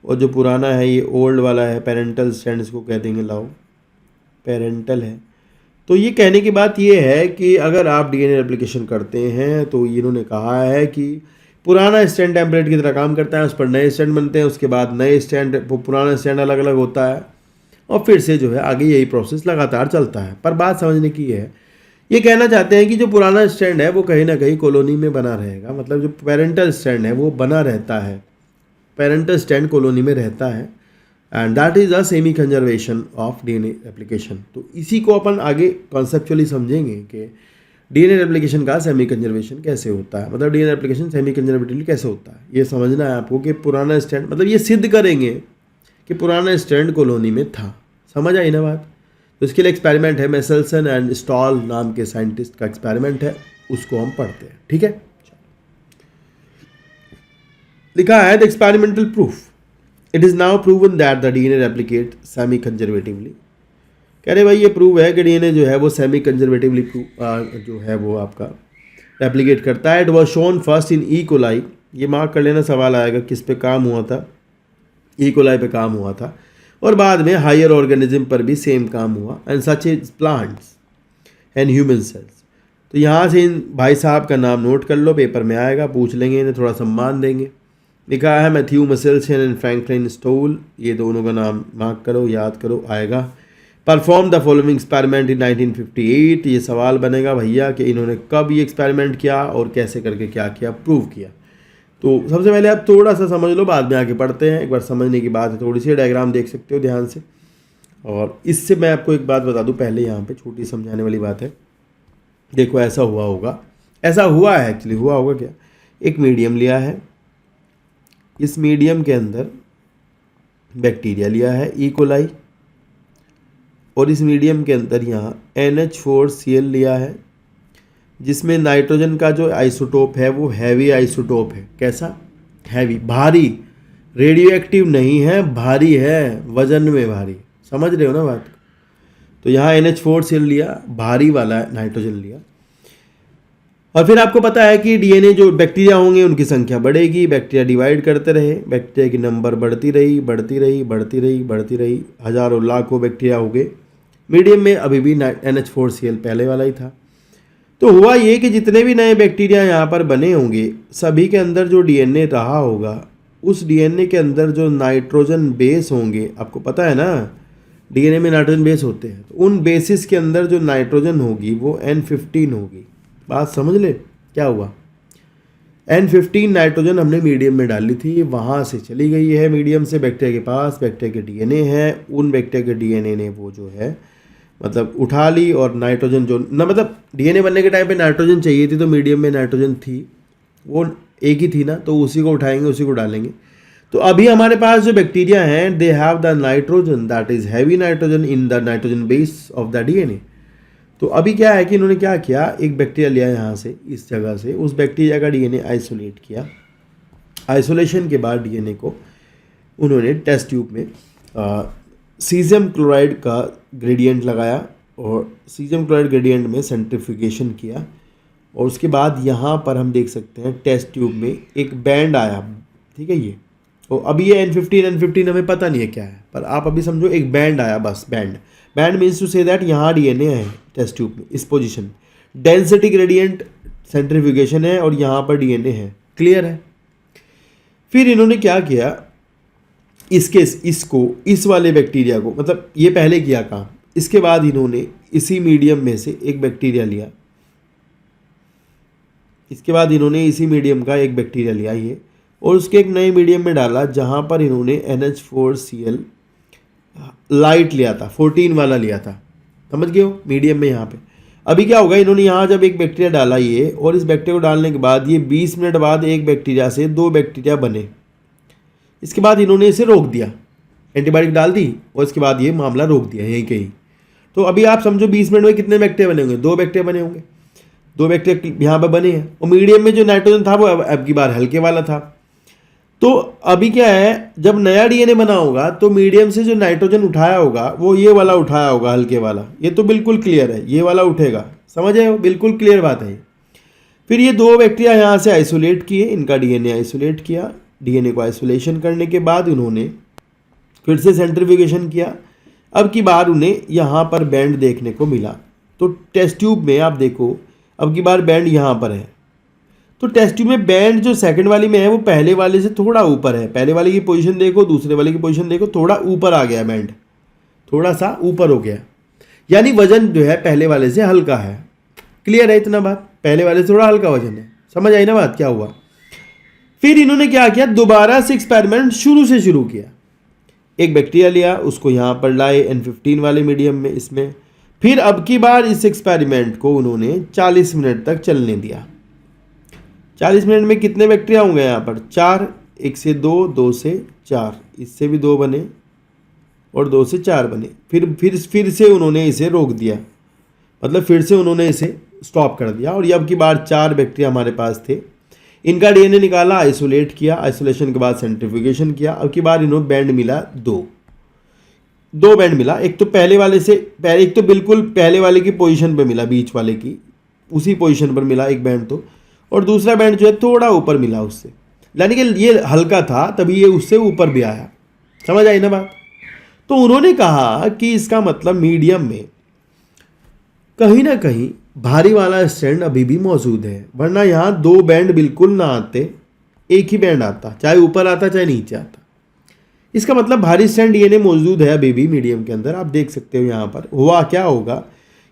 और जो पुराना है ये ओल्ड वाला है, पेरेंटल स्ट्रैंड इसको कह देंगे, लाओ पेरेंटल है। तो ये कहने की बात ये है कि अगर आप डीएनए रेप्लिकेशन करते हैं तो इन्होंने कहा है कि पुराना स्ट्रैंड टेम्पलेट की तरह काम करता है, उस पर नए स्ट्रैंड बनते हैं, उसके बाद नए स्ट्रैंड, पुराना स्ट्रैंड अलग अलग होता है, और फिर से जो है आगे यही प्रोसेस लगातार चलता है। पर बात समझने की है, ये कहना चाहते हैं कि जो पुराना स्ट्रैंड है वो कहीं ना कहीं कॉलोनी में बना रहेगा, मतलब जो पेरेंटल स्ट्रैंड है वो बना रहता है, पेरेंटल स्ट्रैंड कॉलोनी में रहता है, and that is a semi conservation of DNA replication. तो इसी को अपन आगे कॉन्सेप्चुअली समझेंगे कि डीएनए रेप्लिकेशन का सेमी कंजर्वेशन कैसे होता है, मतलब डीएनए रेप्लिकेशन सेमी कंजर्वेटिवली कैसे होता है, ये समझना है आपको कि पुराना स्ट्रैंड, मतलब ये सिद्ध करेंगे कि पुराना स्ट्रैंड कॉलोनी में था। समझ आई ना बात। तो इसके लिए एक्सपेरिमेंट है, मेसेल्सन एंड स्टॉल नाम के साइंटिस्ट का एक्सपेरिमेंट है, उसको हम पढ़ते हैं, ठीक है। लिखा है the experimental proof, it is now proven that the DNA replicate semi conservatively. कह रहे भाई ये प्रूव है कि डीएनए जो है वो सेमी कंजर्वेटिवली जो है वो आपका रेप्लिकेट करता है। It was shown first in E coli, ये मार्क कर लेना, सवाल आएगा किस पे काम हुआ था, ई कोलाई पे काम हुआ था, और बाद में हायर ऑर्गेनिज्म पर भी सेम काम हुआ, and such is plants and human cells. तो यहाँ से इन भाई साहब का नाम नोट कर लो, पेपर में आएगा, पूछ लेंगे, इन्हें थोड़ा सम्मान देंगे। लिखा है Matthew Meselson and Franklin Stahl, ये दोनों का नाम मार्क करो, याद करो, आएगा। Perform the following experiment in 1958, ये सवाल बनेगा भैया कि इन्होंने कब ये एक्सपेरिमेंट किया और कैसे करके क्या किया, प्रूव किया। तो सबसे पहले आप थोड़ा सा समझ लो, बाद में आके पढ़ते हैं। एक बार समझने की बात है, थोड़ी सी डायग्राम देख सकते हो ध्यान से। और इससे मैं आपको एक बात बता दूं पहले, यहाँ पे छोटी समझाने वाली बात है। देखो ऐसा हुआ होगा, ऐसा हुआ है एक्चुअली, हुआ होगा क्या, एक मीडियम लिया है, इस मीडियम के अंदर बैक्टीरिया लिया है ई कोलाई, और इस मीडियम के अंदर यहाँ NH4Cl लिया है, जिसमें नाइट्रोजन का जो आइसोटोप है वो हैवी आइसोटोप है। कैसा? हैवी, भारी, रेडियो एक्टिव नहीं है, भारी है, वजन में भारी। समझ रहे हो ना बात। तो यहाँ NH4Cl लिया, भारी वाला नाइट्रोजन लिया, और फिर आपको पता है कि डीएनए जो बैक्टीरिया होंगे उनकी संख्या बढ़ेगी, बैक्टीरिया डिवाइड करते रहे, बैक्टीरिया की नंबर बढ़ती रही बढ़ती रही बढ़ती रही बढ़ती रही, हजारों लाखों बैक्टीरिया हो गए। मीडियम में अभी भी NH4Cl पहले वाला ही था। तो हुआ ये कि जितने भी नए बैक्टीरिया यहाँ पर बने होंगे, सभी के अंदर जो डीएनए रहा होगा, उस डीएनए के अंदर जो नाइट्रोजन बेस होंगे, आपको पता है ना डीएनए में नाइट्रोजन बेस होते हैं, तो उन बेसिस के अंदर जो नाइट्रोजन होगी वो N15 होगी। बात समझ ले क्या हुआ। N15 नाइट्रोजन हमने मीडियम में डाली थी, वहाँ से चली गई है मीडियम से बैक्टीरिया के पास, बैक्टीरिया के डीएनए है, उन बैक्टीरिया के डीएनए ने वो जो है मतलब उठा ली, और नाइट्रोजन जो ना, मतलब डीएनए बनने के टाइम पे नाइट्रोजन चाहिए थी, तो मीडियम में नाइट्रोजन थी, वो एक ही थी ना, तो उसी को उठाएंगे, उसी को डालेंगे। तो अभी हमारे पास जो बैक्टीरिया हैं, they have the nitrogen that is heavy nitrogen in the nitrogen base of the DNA. तो अभी क्या है कि इन्होंने क्या किया, एक बैक्टीरिया लिया यहाँ से, इस जगह से, उस बैक्टीरिया का डीएनए आइसोलेट किया, आइसोलेशन के बाद डीएनए को उन्होंने टेस्ट ट्यूब में सीजियम क्लोराइड का ग्रेडियंट लगाया और सीजियम क्लोराइड ग्रेडियंट में सेंट्रीफ्यूगेशन किया और उसके बाद यहाँ पर हम देख सकते हैं टेस्ट ट्यूब में एक बैंड आया, ठीक है। ये तो अभी ये N15 हमें पता नहीं है क्या है, पर आप अभी समझो एक बैंड आया, बस band means to say that यहाँ डीएनए है टेस्ट ट्यूब में इस पोजीशन, डेंसिटी ग्रेडियंट सेंट्रीफ्यूगेशन है और यहाँ पर डीएनए है, क्लियर है। फिर इन्होंने क्या किया, इसको इस वाले बैक्टीरिया को, मतलब ये पहले किया काम, इसके बाद इन्होंने इसी मीडियम में से एक बैक्टीरिया लिया, इसके बाद इन्होंने इसी मीडियम का एक बैक्टीरिया लिया ये और उसके एक नए मीडियम में डाला जहाँ पर इन्होंने NH4Cl लाइट लिया था, 14 वाला लिया था, समझ गए हो, मीडियम में यहाँ पे। अभी क्या होगा, इन्होंने यहाँ जब एक बैक्टीरिया डाला ये और इस बैक्टीरिया को डालने के बाद ये 20 मिनट बाद एक बैक्टीरिया से 2 बैक्टीरिया बने, इसके बाद इन्होंने इसे रोक दिया, एंटीबायोटिक डाल दी और इसके बाद ये मामला रोक दिया यहीं कहीं। तो अभी आप समझो 20 मिनट में कितने बैक्टीरिया बने होंगे, 2 बैक्टीरिया बने होंगे, 2 बैक्टीरिया यहाँ पर बने हैं और मीडियम में जो नाइट्रोजन था वो अब की बार हल्के वाला था। तो अभी क्या है, जब नया डीएनए बना होगा तो मीडियम से जो नाइट्रोजन उठाया होगा वो ये वाला उठाया होगा, हल्के वाला, ये तो बिल्कुल क्लियर है, ये वाला उठेगा, समझ आए हो, बिल्कुल क्लियर बात है। फिर ये 2 बैक्टीरिया यहाँ से आइसोलेट किए, इनका डीएनए आइसोलेट किया, डीएनए को आइसोलेशन करने के बाद उन्होंने फिर से सेंट्रीफ्यूगेशन किया। अब की बार उन्हें यहाँ पर बैंड देखने को मिला, तो टेस्ट ट्यूब में आप देखो अब की बार बैंड यहाँ पर है, तो टेस्ट ट्यूब में बैंड जो सेकंड वाली में है वो पहले वाले से थोड़ा ऊपर है, पहले वाले की पोजीशन देखो, दूसरे वाले की पोजीशन देखो, थोड़ा ऊपर आ गया बैंड, थोड़ा सा ऊपर हो गया, यानी वजन जो है पहले वाले से हल्का है, क्लियर है इतना बात, पहले वाले से थोड़ा हल्का वजन है, समझ आई ना बात क्या हुआ। फिर इन्होंने क्या किया, दोबारा से एक्सपेरिमेंट शुरू किया, एक बैक्टीरिया लिया, उसको यहाँ पर लाए N15 वाले मीडियम में इसमें, फिर अब की बार इस एक्सपेरिमेंट को उन्होंने 40 मिनट तक चलने दिया। 40 मिनट में कितने बैक्टीरिया होंगे यहाँ पर, 4, 1 से 2, 2 से 4, इससे भी 2 बने और 2 से 4 बने। फिर से उन्होंने इसे रोक दिया, मतलब फिर से उन्होंने इसे स्टॉप कर दिया और ये अब की बार 4 बैक्टीरिया हमारे पास थे, इनका डीएनए निकाला, आइसोलेट किया, आइसोलेशन के बाद सेंट्रीफ्यूगेशन किया। अब की बार इन्होंने बैंड मिला 2 बैंड मिला, एक तो पहले वाले से एक तो बिल्कुल पहले वाले की पोजीशन पे मिला, बीच वाले की उसी पोजीशन पर मिला एक बैंड तो, और दूसरा बैंड जो है थोड़ा ऊपर मिला उससे, यानी कि ये हल्का था तभी ये उससे ऊपर भी आया, समझ आई ना बात। तो उन्होंने कहा कि इसका मतलब मीडियम में कहीं ना कहीं भारी वाला स्ट्रैंड अभी भी मौजूद है, वरना यहाँ 2 बैंड बिल्कुल ना आते, एक ही बैंड आता, चाहे ऊपर आता चाहे नीचे आता। इसका मतलब भारी स्ट्रैंड डीएनए मौजूद है अभी भी मीडियम के अंदर, आप देख सकते हो यहाँ पर। हुआ क्या होगा,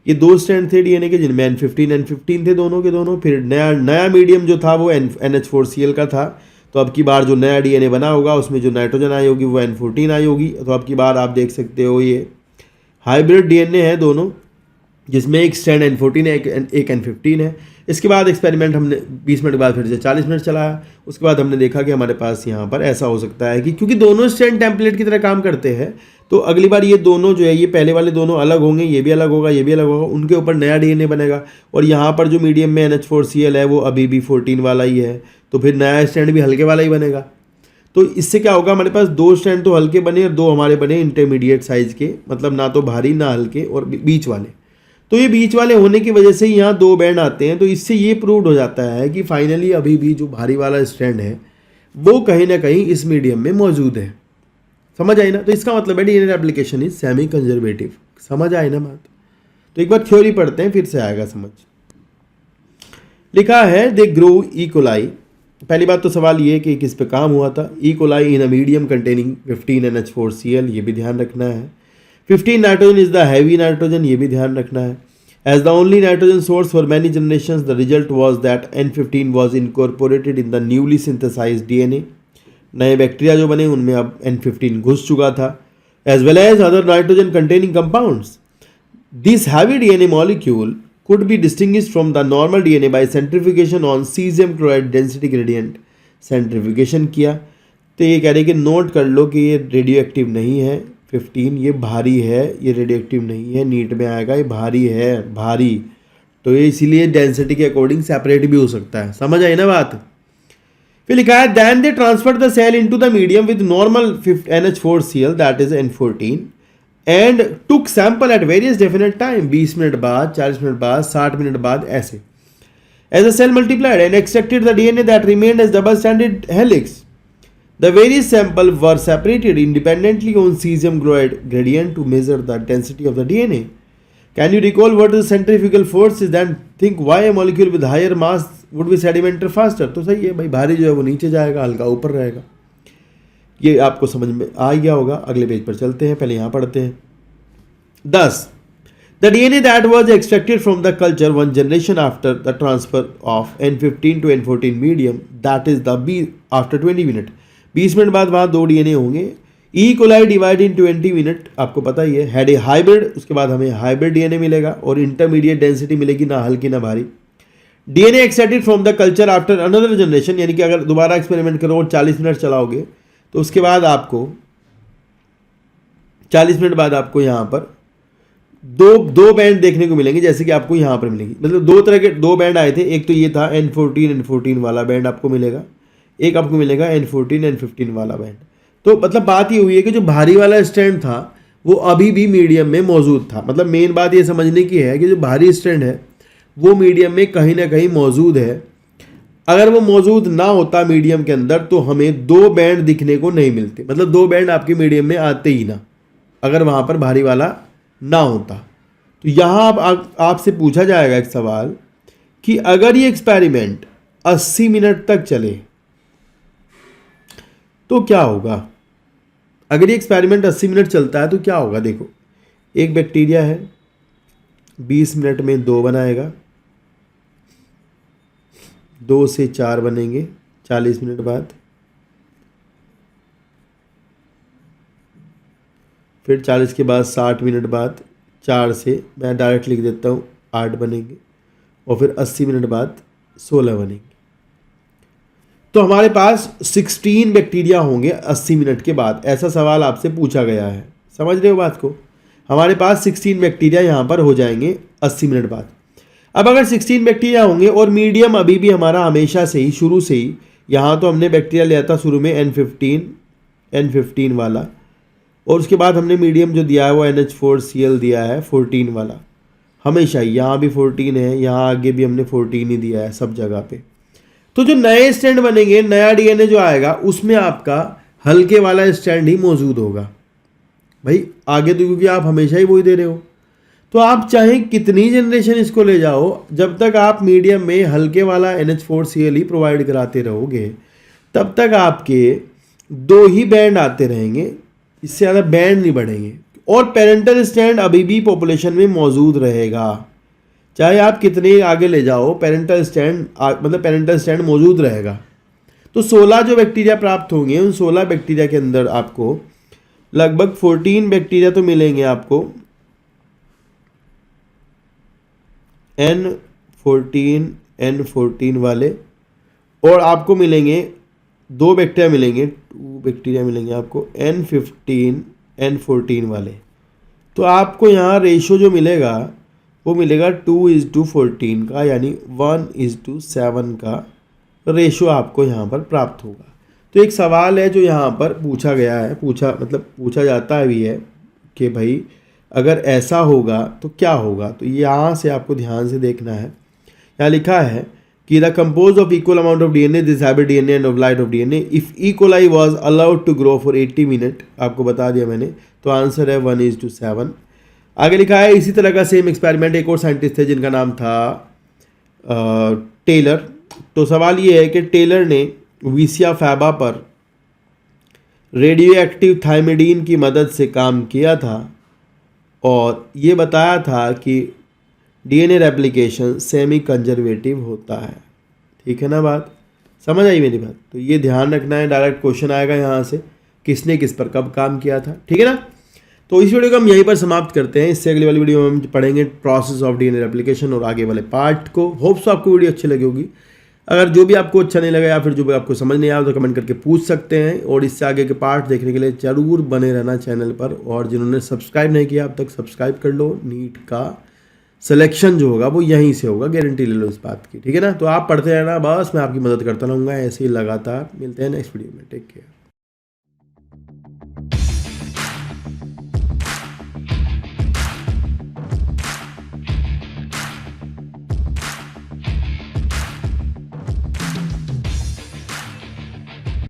ये 2 स्ट्रैंड थे डीएनए के जिनमें N15 थे दोनों के दोनों, फिर नया मीडियम जो था वो NH4Cl का था, तो अब की बार जो नया डीएनए बना होगा उसमें जो नाइट्रोजन आई होगी वो N14 आई होगी, तो अब की बार आप देख सकते हो ये हाइब्रिड डीएनए है दोनों, जिसमें एक स्ट्रैंड N14 है, एक N15 है। इसके बाद एक्सपेरिमेंट हमने 20 मिनट के बाद फिर से 40 मिनट चलाया, उसके बाद हमने देखा कि हमारे पास यहाँ पर ऐसा हो सकता है कि क्योंकि दोनों स्ट्रैंड टेम्पलेट की तरह काम करते हैं, तो अगली बार ये दोनों जो है, ये पहले वाले दोनों अलग होंगे, ये भी अलग होगा, ये भी अलग होगा, उनके ऊपर नया डीएनए बनेगा, और यहाँ पर जो मीडियम में NH4Cl है वो अभी भी 14 वाला ही है, तो फिर नया स्ट्रैंड भी हल्के वाला ही बनेगा। तो इससे क्या होगा, हमारे पास 2 स्ट्रैंड तो हल्के बने और 2 हमारे बने इंटरमीडिएट साइज के, मतलब ना तो भारी ना हल्के और बीच वाले। तो ये बीच वाले होने की वजह से यहाँ 2 बैंड आते हैं, तो इससे ये प्रूव्ड हो जाता है कि फाइनली अभी भी जो भारी वाला स्ट्रैंड है वो कहीं ना कहीं इस मीडियम में मौजूद है, समझ आई ना। तो इसका मतलब है DNA replication is semi conservative, समझ आई ना बात। तो एक बार थ्योरी पढ़ते हैं फिर से आएगा समझ। लिखा है दे ग्रो ई कोलाई, पहली बात तो सवाल ये कि किस पे काम हुआ था, E coli in a medium containing 15 NH4Cl, ये भी ध्यान रखना है। 15 nitrogen is the heavy nitrogen, ये भी ध्यान रखना है। As the only nitrogen source for many generations the result was that N15 was incorporated in the newly synthesised DNA, नए बैक्टीरिया जो बने उनमें अब N15 घुस चुका था, as well as other nitrogen containing compounds. This heavy DNA molecule could be distinguished from the normal DNA by centrifugation on cesium chloride density gradient, centrifugation किया। तो ये कह रहे कि नोट कर लो कि ये रेडियो एक्टिव नहीं है 15, ये भारी है, ये रेडियो एक्टिव नहीं है, नीट में आएगा ये भारी है, भारी, तो ये इसीलिए डेंसिटी के अकॉर्डिंग सेपरेट भी हो सकता है, समझ आई ना बात। फिर लिखा है then they transfer the cell into the medium with normal NH4Cl that is N14 and took sample at various definite time, 20 minute बाद, 40 मिनट बाद, 60 मिनट बाद, ऐसे. As the cell multiplied and extracted the DNA that remained as double-stranded helix, the various samples were separated independently on cesium gradient to measure the density of the DNA. Can you recall what the centrifugal force is? Then think why a molecule with higher mass would be sedimented faster. तो सही है भाई, भारी जो है वो नीचे जाएगा, हल्का ऊपर रहेगा. ये आपको समझ में आ गया होगा. अगले पेज पर चलते हैं, पहले यहाँ पढ़ते हैं. 10. The DNA that was extracted from the culture one generation after the transfer of N15 to N14 medium, that is the B after 20 minutes. 20 minute बाद वहाँ 2 DNA होंगे. E. coli divide in 20 minute, आपको पता ही है, had a hybrid, उसके बाद हमें hybrid DNA मिलेगा और इंटरमीडिएट डेंसिटी मिलेगी, ना हल्की ना भारी. DNA extracted from the culture after another generation, यानी कि अगर दोबारा एक्सपेरिमेंट करो और 40 मिनट चलाओगे तो उसके बाद आपको 40 मिनट बाद आपको यहाँ पर दो बैंड देखने को मिलेंगे, जैसे कि आपको यहाँ पर मिलेंगी. मतलब दो तरह के 2 बैंड आए थे. एक तो ये था N14 वाला बैंड आपको मिलेगा, एक आपको मिलेगा N15 वाला बैंड. तो मतलब बात ये हुई है कि जो भारी वाला स्ट्रैंड था वो अभी भी मीडियम में मौजूद था. मतलब मेन बात ये समझने की है कि जो भारी स्ट्रैंड है वो मीडियम में कहीं ना कहीं मौजूद है. अगर वो मौजूद ना होता मीडियम के अंदर तो हमें 2 बैंड दिखने को नहीं मिलते. मतलब 2 बैंड आपके मीडियम में आते ही ना, अगर वहाँ पर भारी वाला ना होता. तो यहाँ आपसे पूछा जाएगा एक सवाल कि अगर ये एक्सपेरिमेंट 80 मिनट तक चले तो क्या होगा. अगर ये एक्सपेरिमेंट 80 मिनट चलता है तो क्या होगा. देखो, एक बैक्टीरिया है, 20 मिनट में 2 बनाएगा, 2 से 4 बनेंगे 40 मिनट बाद, फिर 40 के बाद 60 मिनट बाद 4 से मैं डायरेक्ट लिख देता हूँ 8 बनेंगे, और फिर 80 मिनट बाद 16 बनेंगे. तो हमारे पास 16 बैक्टीरिया होंगे 80 मिनट के बाद. ऐसा सवाल आपसे पूछा गया है, समझ रहे हो बात को. हमारे पास 16 बैक्टीरिया यहाँ पर हो जाएंगे 80 मिनट बाद. अब अगर 16 बैक्टीरिया होंगे और मीडियम अभी भी हमारा हमेशा से ही शुरू से ही, यहाँ तो हमने बैक्टीरिया लिया था शुरू में N15 वाला, और उसके बाद हमने मीडियम जो दिया है वो NH4Cl दिया है 14 वाला. हमेशा ही यहाँ भी 14 है, यहाँ आगे भी हमने 14 ही दिया है सब जगह पे. तो जो नए स्ट्रैंड बनेंगे, नया DNA जो आएगा उसमें आपका हल्के वाला स्ट्रैंड ही मौजूद होगा भाई. आगे तो क्योंकि आप हमेशा ही वही दे रहे हो, तो आप चाहे कितनी जनरेशन इसको ले जाओ, जब तक आप मीडियम में हल्के वाला NH4Cl ही प्रोवाइड कराते रहोगे तब तक आपके 2 ही बैंड आते रहेंगे, इससे ज़्यादा बैंड नहीं बढ़ेंगे. और पेरेंटल स्ट्रैंड अभी भी पॉपुलेशन में मौजूद रहेगा, चाहे आप कितने आगे ले जाओ, पेरेंटल स्ट्रैंड मौजूद रहेगा. तो 16 जो बैक्टीरिया प्राप्त होंगे, उन 16 बैक्टीरिया के अंदर आपको लगभग 14 बैक्टीरिया तो मिलेंगे आपको N14 वाले, और आपको मिलेंगे 2 बैक्टीरिया मिलेंगे आपको N14 वाले. तो आपको यहाँ रेशो जो मिलेगा वो मिलेगा 2:14 का, यानी 1:7 का रेशो आपको यहाँ पर प्राप्त होगा. तो एक सवाल है जो यहाँ पर पूछा गया है, पूछा जाता भी है कि भाई अगर ऐसा होगा तो क्या होगा. तो यहाँ से आपको ध्यान से देखना है. यहाँ लिखा है कि the compose of equal amount of DNA, this hybrid DNA and of light of DNA, if E. coli was allowed to grow for 80 minute, आपको बता दिया मैंने. तो आंसर है 1:7. आगे लिखा है इसी तरह का सेम एक्सपेरिमेंट एक और साइंटिस्ट थे जिनका नाम था टेलर. तो सवाल ये है कि टेलर ने विसिया फैबा पर रेडियो एक्टिव थाइमिडीन की मदद से काम किया था और ये बताया था कि DNA रेप्लिकेशन सेमी कंजर्वेटिव होता है. ठीक है ना, बात समझ आई मेरी बात. तो ये ध्यान रखना है, डायरेक्ट क्वेश्चन आएगा यहाँ से, किसने किस पर कब काम किया था. ठीक है ना. तो इस वीडियो को हम यहीं पर समाप्त करते हैं. इससे अगली वाली वीडियो में हम पढ़ेंगे प्रोसेस ऑफ DNA रेप्लिकेशन और आगे वाले पार्ट को. होप्स आपको वीडियो अच्छी लगी होगी. अगर जो भी आपको अच्छा नहीं लगा या फिर जो भी आपको समझ नहीं आया तो कमेंट करके पूछ सकते हैं. और इससे आगे के पार्ट देखने के लिए ज़रूर बने रहना चैनल पर. और जिन्होंने सब्सक्राइब नहीं किया अब तक सब्सक्राइब कर लो. नीट का सिलेक्शन जो होगा वो यहीं से होगा, गारंटी ले लो इस बात की, ठीक है ना। तो आप पढ़ते रहना, बस मैं आपकी मदद करता रहूँगा ऐसे ही लगातार। मिलते हैं नेक्स्ट वीडियो में, टेक केयर।